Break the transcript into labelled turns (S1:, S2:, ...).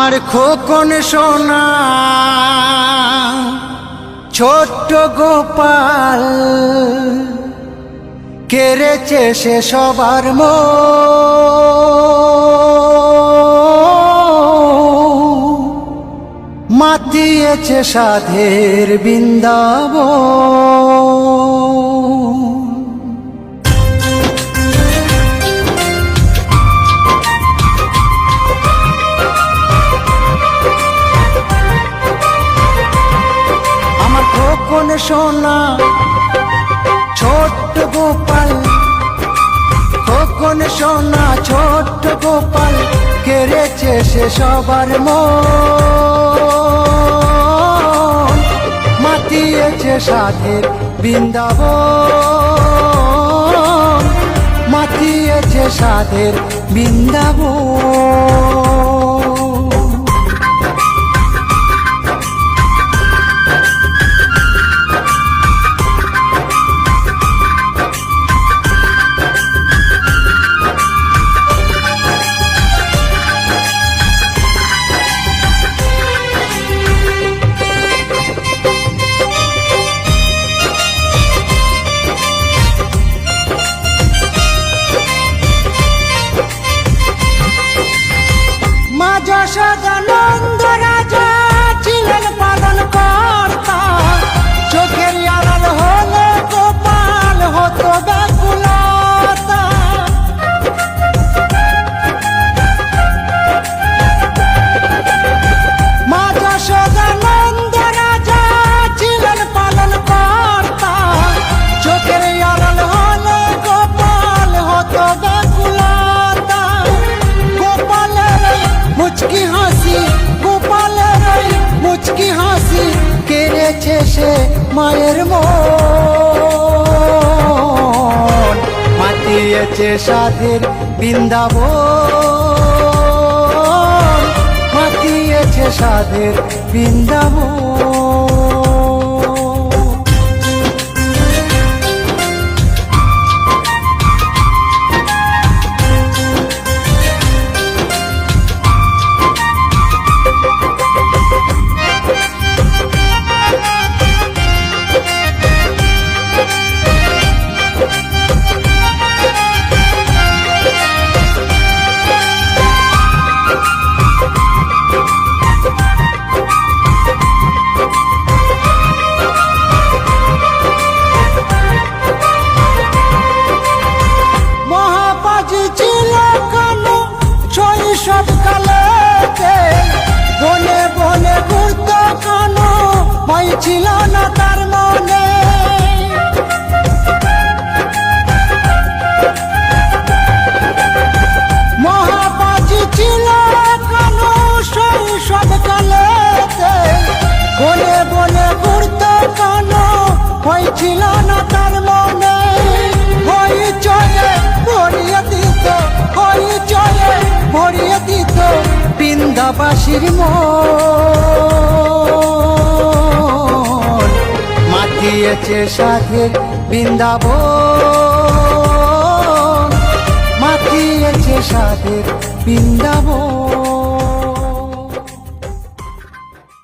S1: আমার খোকন সোনা ছোট্ট গোপাল কেড়েছে সে সবার মাতিয়েছে সাধের বৃন্দাবন। আমার খোকন সোনা ছোট্ট গোপাল, খোকন সোনা ছোট্ট গোপাল কেড়েছে সে সবার মাতিয়েছে সাধের বৃন্দাবন, মাতিয়েছে সাধের বৃন্দাবন। যশোদানন্দ রাজা ছিলেন পালন কর্তা, চোখের আড়াল হলে গোপাল হতো ব্যাকুলতা। মা যশোদানন্দ রাজা ছিলেন পালন কর্তা, চোখের আড়াল হলে গোপাল হতো ব্যাকুলতা। মুচকি হাসি গোপালের মুচকি হাসি কেড়েছে সে মায়ের মন, মাতিয়েছে সাধের বৃন্দাবন, মাতিয়েছে সাধের বৃন্দাবন। বনে বনে ঘুরত কানো মাই ছিল না তার মনে, মহাবাজি ছিল কানো শৈশব কালেতে। বনে বনে ঘুরত কানো মাই ছিল না তার মনে, হই চলে ভরিয়ে দিত, হই চলে ভরিয়ে দিত বৃন্দাবাসীর মন, মাতিয়েছে সাধের বৃন্দাবন, মাতিয়েছে সাধের বৃন্দাবন।